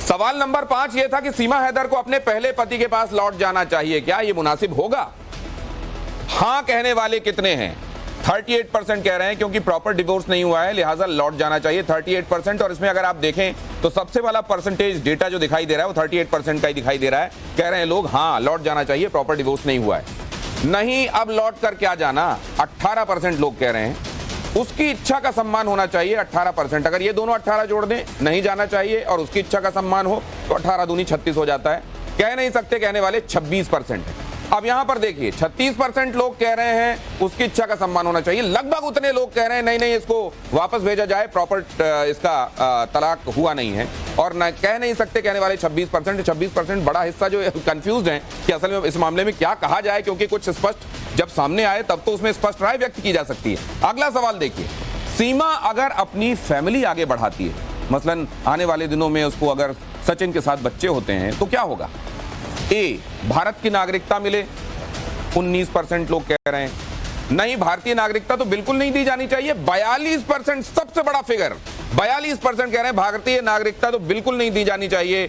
सवाल नंबर 5 यह था कि सीमा हैदर को अपने पहले पति के पास लौट जाना चाहिए, क्या यह मुनासिब होगा? हां कहने वाले कितने हैं? 38% कह रहे हैं क्योंकि प्रॉपर डिवोर्स नहीं हुआ है लिहाजा लौट जाना चाहिए, 38%। और इसमें अगर आप देखें तो सबसे वाला परसेंटेज डेटा जो दिखाई दे रहा है वो 38% का ही दिखाई दे रहा है। कह रहे हैं लोग हां लौट जाना चाहिए, प्रॉपर डिवोर्स नहीं हुआ है। नहीं, अब लौट कर क्या जाना, 18% लोग कह रहे हैं उसकी इच्छा का सम्मान होना चाहिए, 18%। अगर ये दोनों 18 जोड़ दें, नहीं जाना चाहिए और उसकी इच्छा का सम्मान हो तो 18 दूनी 36 हो जाता है। कह नहीं सकते कहने वाले 26% है। अब यहां पर देखिए 36% लोग कह रहे हैं उसकी इच्छा का सम्मान होना चाहिए, लगभग उतने लोग कह रहे हैं नहीं नहीं इसको वापस भेजा जाए, प्रॉपर इसका तलाक हुआ नहीं है। और न कह नहीं सकते कहने वाले 26%। 26% बड़ा हिस्सा जो कंफ्यूज है कि असल में इस मामले में क्या कहा जाए, क्योंकि कुछ स्पष्ट जब सामने आए तब तो उसमें स्पष्ट राय व्यक्त की जा सकती है। अगला सवाल देखिए, सीमा अगर अपनी फैमिली आगे बढ़ाती है, मसलन आने वाले दिनों में उसको अगर सचिन के साथ बच्चे होते हैं तो क्या होगा? ए, भारत की नागरिकता मिले, 19% लोग कह रहे हैं। नहीं, भारतीय नागरिकता तो बिल्कुल नहीं दी जानी चाहिए, 42%, सबसे बड़ा फिगर 42% कह रहे हैं भारतीय नागरिकता तो बिल्कुल नहीं दी जानी चाहिए।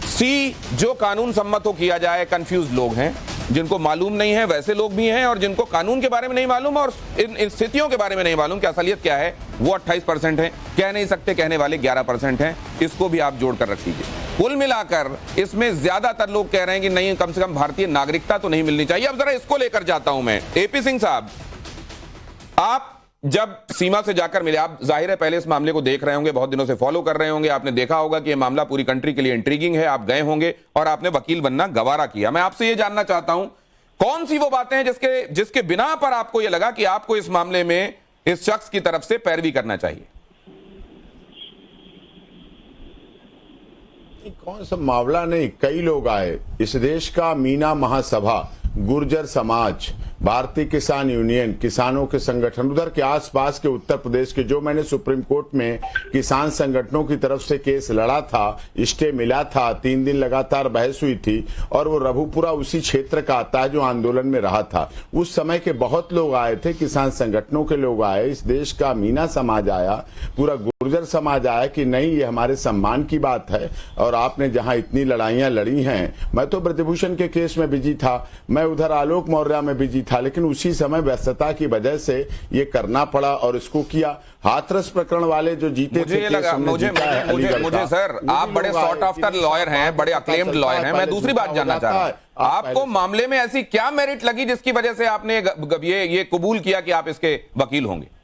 सी, जो कानून सम्मत हो किया जाए। कंफ्यूज लोग हैं, जिनको मालूम नहीं है वैसे लोग भी हैं, और जिनको कानून के बारे में नहीं मालूम और इन स्थितियों के बारे में नहीं मालूम कि असलियत क्या है, वो 28% है। कह नहीं सकते कहने वाले 11% हैं। इसको भी आप जोड़कर रख लीजिए। कुल मिलाकर इसमें ज्यादातर लोग कह रहे हैं कि नहीं, कम से कम भारतीय नागरिकता तो नहीं मिलनी चाहिए। अब जरा इसको लेकर जाता हूं मैं। एपी सिंह साहब, आप जब सीमा से जाकर मिले, आप जाहिर है पहले इस मामले को देख रहे होंगे, बहुत दिनों से फॉलो कर रहे होंगे, आपने देखा होगा कि यह मामला पूरी कंट्री के लिए इंट्रीगिंग है। आप गए होंगे और आपने वकील बनना गवारा किया। मैं आपसे यह जानना चाहता हूं, कौन सी वो बातें हैं जिसके बिना पर आपको यह लगा कि आपको इस मामले में इस शख्स की तरफ से पैरवी करना चाहिए? कौन सा मामला नहीं, कई लोग आए। इस देश का मीना महासभा, गुर्जर समाज, भारतीय किसान यूनियन, किसानों के संगठन, उधर के आसपास के उत्तर प्रदेश के, जो मैंने सुप्रीम कोर्ट में किसान संगठनों की तरफ से केस लड़ा था, स्टे मिला था, 3 दिन लगातार बहस हुई थी, और वो रघुपुरा उसी क्षेत्र का आता है जो आंदोलन में रहा था। उस समय के बहुत लोग आए थे, किसान संगठनों के लोग आए, इस देश का मीना समाज आया, पूरा गुर्जर समाज आया कि नहीं, ये हमारे सम्मान की बात है। और आपने जहां इतनी लड़ाइयां लड़ी हैं, मैं तो ब्रजभूषण के केस में बिजी था, मैं उधर आलोक मौर्य में बिजी था, लेकिन उसी समय व्यस्तता की वजह से ये करना पड़ा और इसको किया। हाथरस प्रकरण वाले जो जीते मुझे ये लगा, मुझे सर, आप बड़े सॉर्ट आफ्टर लॉयर हैं, बड़े अक्लेम्ड लॉयर हैं। मैं दूसरी बात जानना चाह रहा हूं, आपको मामले में ऐसी क्या मेरिट लगी जिसकी वजह से आपने ये कबूल किया कि आप इसके वकील होंगे?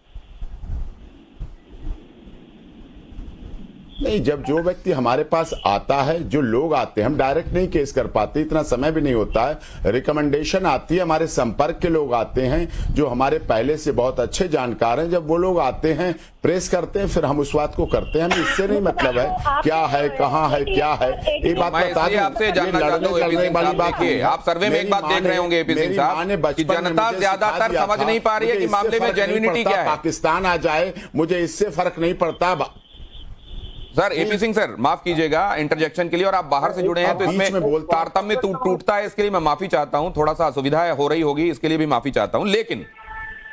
नहीं, जब जो व्यक्ति हमारे पास आता है, जो लोग आते हैं, हम डायरेक्ट नहीं केस कर पाते, इतना समय भी नहीं होता है, रिकमेंडेशन आती है, हमारे संपर्क के लोग आते हैं जो हमारे पहले से बहुत अच्छे जानकार हैं। जब वो लोग आते हैं, प्रेस करते हैं, फिर हम उस बात को करते हैं। हमें इससे नहीं मतलब है क्या है, कहाँ है, क्या है, ये बात बता दूं। आपसे जानना चाहता हूं, आप सर्वे में एक बात देख रहे होंगे एपी सिंह साहब कि जनता ज्यादातर समझ नहीं पा रही है कि मामले में जेन्युइनिटी क्या है। पाकिस्तान आ जाए, मुझे इससे फर्क नहीं पड़ता। सर, एपी सिंह सर, माफ कीजिएगा इंटरजेक्शन के लिए, और आप बाहर से जुड़े हैं तो इसमें तारतम्य टूटता है, इसके लिए मैं माफी चाहता हूं। थोड़ा सा असुविधा हो रही होगी, इसके लिए भी माफी चाहता हूं। लेकिन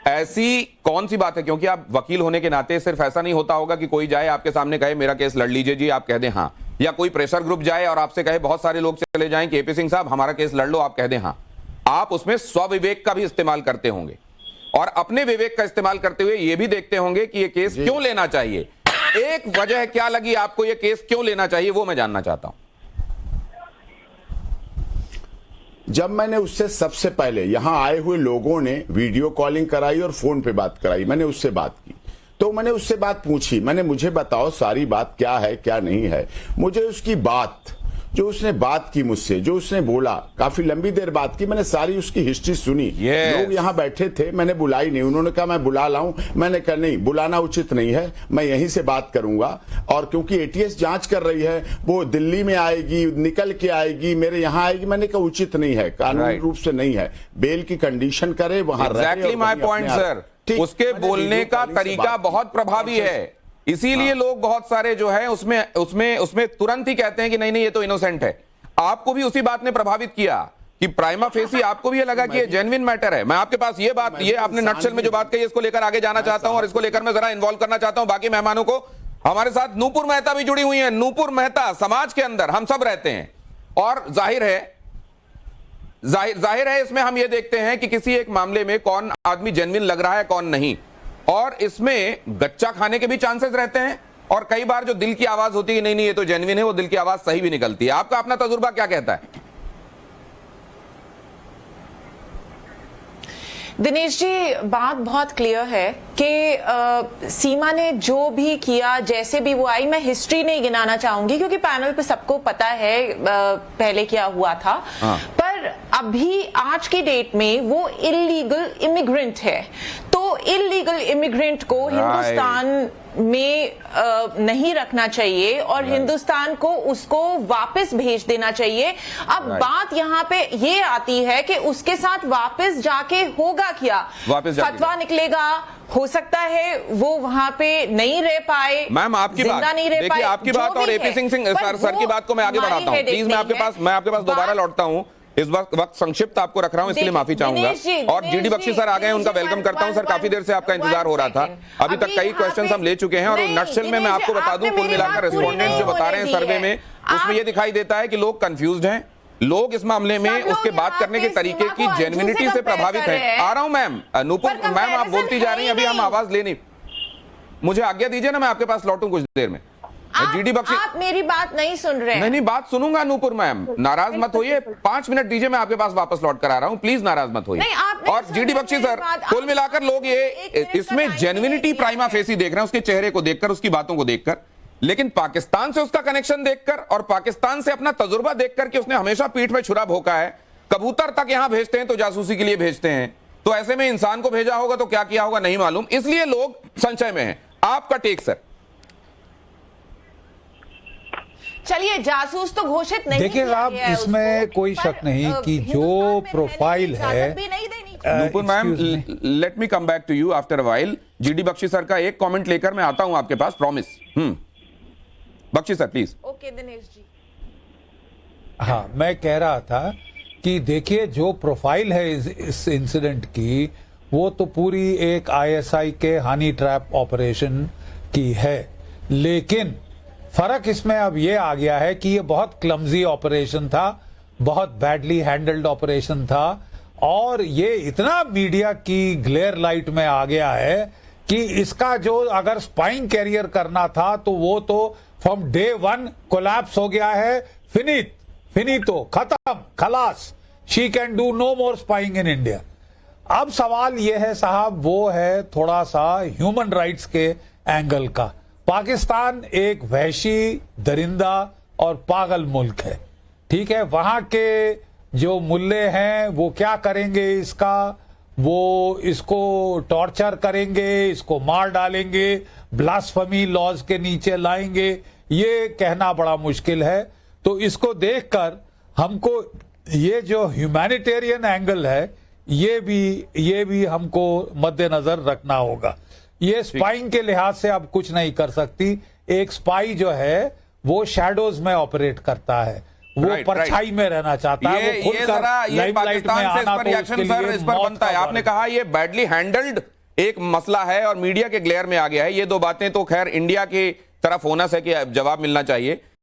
ऐसी कौन सी बात है, क्योंकि आप वकील होने के नाते सिर्फ ऐसा नहीं होता होगा कि कोई जाए आपके सामने कहे मेरा केस लड़ लीजिए जी, आप कह दें हां, या कोई प्रेशर ग्रुप जाए और आपसे कहे, बहुत सारे लोग चले जाएं कि एपी सिंह साहब हमारा केस लड़ लो, आप कह दें हां। आप उसमें स्वविवेक का भी इस्तेमाल करते होंगे और अपने विवेक का इस्तेमाल करते हुए यह भी देखते होंगे कि यह केस क्यों लेना चाहिए। एक वजह क्या लगी आपको, यह केस क्यों लेना चाहिए, वो मैं जानना चाहता हूं। जब मैंने उससे सबसे पहले, यहां आए हुए लोगों ने वीडियो कॉलिंग कराई और फोन पे बात कराई, मैंने उससे बात की, तो मैंने उससे बात पूछी, मैंने मुझे बताओ सारी बात क्या है क्या नहीं है। मुझे उसकी बात, जो उसने बात की मुझसे, जो उसने बोला, काफी लंबी देर बात की, मैंने सारी उसकी हिस्ट्री सुनी। लोग यहाँ बैठे थे, मैंने बुलाई नहीं, उन्होंने कहा मैं बुला लाऊं, मैंने कहा नहीं, बुलाना उचित नहीं है, मैं यहीं से बात करूंगा। और क्योंकि एटीएस जांच कर रही है, वो दिल्ली में आएगी, निकल के आएगी, मेरे यहाँ आएगी, मैंने कहा उचित नहीं है, कानूनी रूप से नहीं है, बेल की कंडीशन करे, वहां एग्जैक्टली माय पॉइंट सर। उसके बोलने का तरीका बहुत प्रभावी है, इसीलिए लोग बहुत सारे जो है उसमें तुरंत ही कहते हैं कि नहीं नहीं ये तो इनोसेंट है। आपको भी उसी बात ने प्रभावित किया कि प्राइमा फेसी आपको भी ये लगा कि ये जेन्युइन मैटर है। मैं आपके पास ये आपने नटशेल में जो बात कही इसको लेकर आगे जाना चाहता हूं और इसको लेकर मैं जरा इन्वॉल्व करना चाहता हूं बाकी मेहमानों को। हमारे साथ नूपुर मेहता भी जुड़ी हुई हैं। नूपुर मेहता, समाज के अंदर हम सब रहते हैं और जाहिर है इसमें हम ये देखते हैं कि किसी एक मामले में कौन आदमी जेन्युइन लग रहा है कौन नहीं, और इसमें गच्चा खाने के भी चांसेस रहते हैं और कई बार जो दिल की आवाज होती है नहीं ये तो जेन्युइन है, वो दिल की आवाज सही भी निकलती है। आपका अपना तजुर्बा क्या कहता है? दिनेश जी, बात बहुत क्लियर है कि सीमा ने जो भी किया, जैसे भी वो आई, मैं हिस्ट्री नहीं गिनाना चाहूंगी क्योंकि पैनल पे सबको पता है पहले क्या हुआ था। पर अभी आज की डेट में वो इलीगल इमिग्रेंट है, तो इलीगल इमिग्रेंट को हिंदुस्तान में नहीं रखना चाहिए और हिंदुस्तान को उसको वापस भेज देना चाहिए। अब बात यहाँ पे ये आती है कि उसके साथ वापस जाके होगा क्या? फतवा निकलेगा, हो सकता है वो वहां पे नहीं रह पाए। मैम आपकी बात नहीं रह पाए, आपकी बात और एपी सिंह सर की बात को मैं आगे बढ़ाता हूँ। प्लीज मैं आपके पास दोबारा लौटता हूँ। इस वक्त संक्षिप्त आपको रख रहा हूं, इसलिए माफी चाहूंगा। और जीडी बख्शी सर आ गए, उनका वेलकम करता हूं। सर, काफी देर से आपका इंतजार हो रहा था, अभी तक कई क्वेश्चंस हम ले चुके हैं और नटशेल में मैं आपको बता दूं, कुल मिलाकर रिस्पोंडेंट्स जो बता रहे हैं सर्वे में, उसमें यह दिखाई देता है कि लोग कंफ्यूज्ड हैं, लोग इस मामले में उसके बात करने के तरीके की जेन्युइनिटी से प्रभावित हैं। आ रहा हूं मैम। नूपुर मैम, आप बोलती जा रही हैं, अभी हम आवाज लेनी, मुझे आज्ञा दीजिए ना, मैं आपके पास लौटूं कुछ देर में। जीडी बख्शी, आप मेरी बात नहीं सुन रहे हैं। नहीं बात सुनूंगा नूपुर मैम, नाराज मत होइए। 5 मिनट दीजिए, मैं आपके पास वापस लौट कर आ रहा हूं, प्लीज नाराज मत होइए। और जीडी बख्शी सर, कुल मिलाकर लोग ये इसमें जेन्युइनिटी प्राइमा फेसी देख रहे हैं, उसके चेहरे को देखकर, उसकी बातों को देखकर, लेकिन पाकिस्तान से उसका कनेक्शन देखकर और पाकिस्तान से अपना तजुर्बा देखकर कि उसने हमेशा पीठ में छुरा भोंका है। कबूतर तक यहां भेजते हैं तो जासूसी के लिए भेजते हैं, तो ऐसे में इंसान को भेजा होगा तो क्या किया होगा नहीं मालूम, इसलिए लोग संशय में हैं। आपका टेक सर। चलिए, जासूस तो घोषित नहीं देखिए साहब, इसमें कोई शक नहीं कि जो प्रोफाइल है। Nupur ma'am, let me come back to you after a while. GD Bakshi sir का एक कमेंट लेकर मैं आता हूं आपके पास, promise. Bakshi sir please. Okay Dinesh ji. हाँ, मैं कह रहा था कि देखिए जो प्रोफाइल है इस इंसिडेंट की, वो तो पूरी एक आईएसआई के हनी ट्रैप ऑपरेशन की है, लेकिन फर्क इसमें अब ये आ गया है कि ये बहुत क्लमजी ऑपरेशन था, बहुत बैडली हैंडल्ड ऑपरेशन था, और ये इतना मीडिया की ग्लेयर लाइट में आ गया है कि इसका जो अगर स्पाइंग कैरियर करना था तो वो तो फ्रॉम डे 1 कोलैप्स हो गया है। फिनितो, खत्म, खलास, she can do no more spying in India. अब सवाल यह है साहब, वो है थोड़ा सा ह्यूमन राइट्स के एंगल का। पाकिस्तान एक वहशी, दरिंदा और पागल मुल्क है, ठीक है। वहां के जो मुल्ले हैं वो क्या करेंगे इसका, वो इसको टॉर्चर करेंगे, इसको मार डालेंगे, ब्लास्फेमी लॉज के नीचे लाएंगे, ये कहना बड़ा मुश्किल है। तो इसको देखकर हमको ये जो ह्यूमैनिटेरियन एंगल है ये भी हमको मद्देनजर रखना होगा। ये स्पाइंग के लिहाज से अब कुछ नहीं कर सकती। एक स्पाई जो है वो शैडोज में ऑपरेट करता है, वो परछाई में रहना चाहता है, वो खुलकर लाइमलाइट में आना तो उसके लिए इस पर बनता है। आपने कहा ये बैडली हैंडल्ड एक मसला है और मीडिया के ग्लेयर में आ गया है। ये दो बातें तो खैर इंडिया की तरफ होना है कि जवाब मिलना चाहिए।